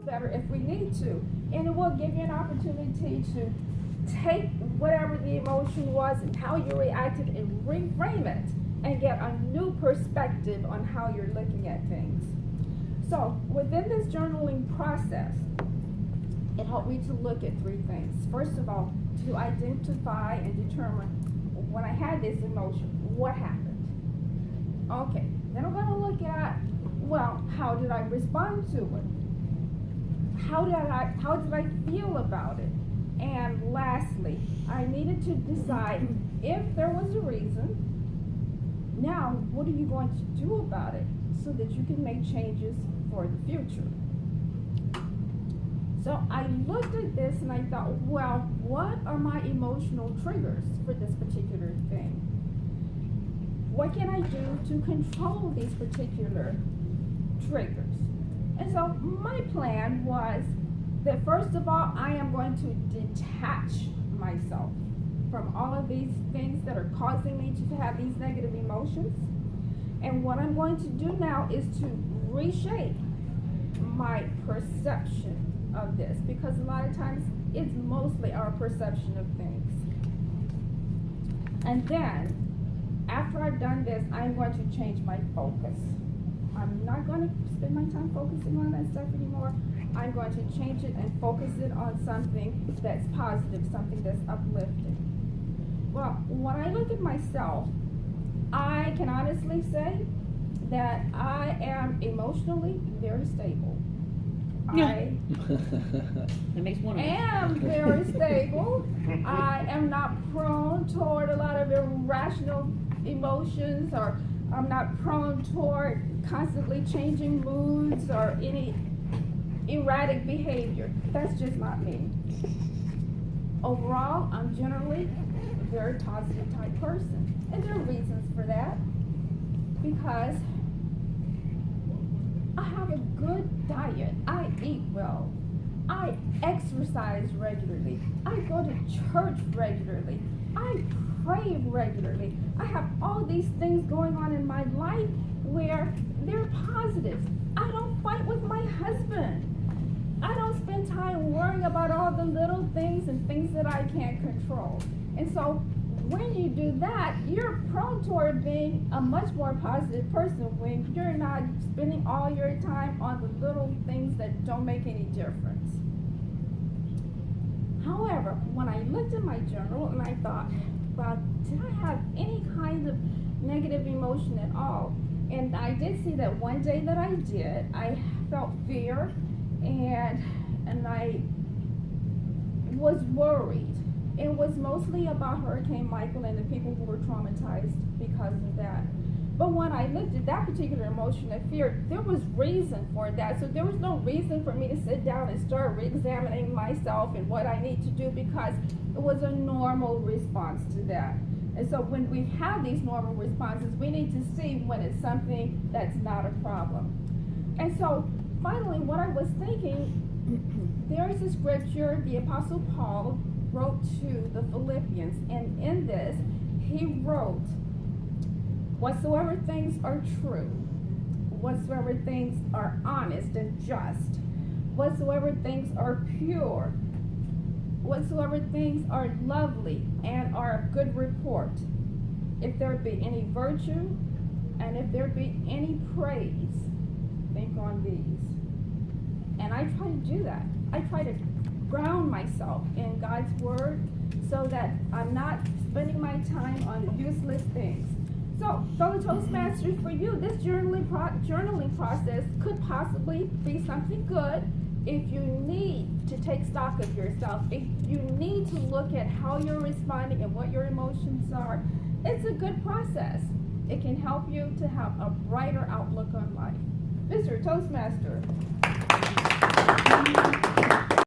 better if we need to. And it will give you an opportunity to take whatever the emotion was and how you reacted and reframe it and get a new perspective on how you're looking at things. So within this journaling process, it helped me to look at three things. First of all, to identify and determine when I had this emotion, what happened? Okay, then I'm going to look at, well, how did I respond to it? How did I feel about it? And lastly, I needed to decide if there was a reason. Now, what are you going to do about it so that you can make changes for the future? So I looked at this and I thought, well, what are my emotional triggers for this particular thing? What can I do to control these particular triggers? And so my plan was that first of all, I am going to detach myself from all of these things that are causing me to have these negative emotions. And what I'm going to do now is to reshape my perception of this, because a lot of times it's mostly our perception of things. And then, after I've done this, I'm going to change my focus. I'm not going to spend my time focusing on that stuff anymore. I'm going to change it and focus it on something that's positive, something that's uplifting. Well, when I look at myself, I can honestly say that I am emotionally very stable. I That makes one of us. am very stable. I am not prone toward a lot of irrational emotions, or I'm not prone toward constantly changing moods or any erratic behavior. That's just not me. Overall, I'm generally a very positive type person. And there are reasons for that. Because I have a good diet. I eat well. I exercise regularly. I go to church regularly. I pray regularly. I have all these things going on in my life where they're positive. I don't fight with my husband. I don't spend time worrying about all the little things and things that I can't control. And so when you do that, you're prone toward being a much more positive person when you're not spending all your time on the little things that don't make any difference. However, when I looked at my journal and I thought, well, did I have any kind of negative emotion at all? And I did see that one day that I did, I felt fear and I was worried. It was mostly about Hurricane Michael and the people who were traumatized because of that. But when I looked at that particular emotion of fear, there was reason for that. So there was no reason for me to sit down and start re-examining myself and what I need to do, because it was a normal response to that. And so when we have these normal responses, we need to see when it's something that's not a problem. And so finally, what I was thinking, there's a scripture the Apostle Paul wrote to the Philippians, and in this he wrote, whatsoever things are true, whatsoever things are honest and just, whatsoever things are pure, whatsoever things are lovely and are of good report, if there be any virtue and if there be any praise, think on these. And I try to do that. I try to ground myself in God's word so that I'm not spending my time on useless things. So, fellow Toastmasters, for you, this journaling process could possibly be something good if you need to take stock of yourself, if you need to look at how you're responding and what your emotions are. It's a good process. It can help you to have a brighter outlook on life. Mr. Toastmaster.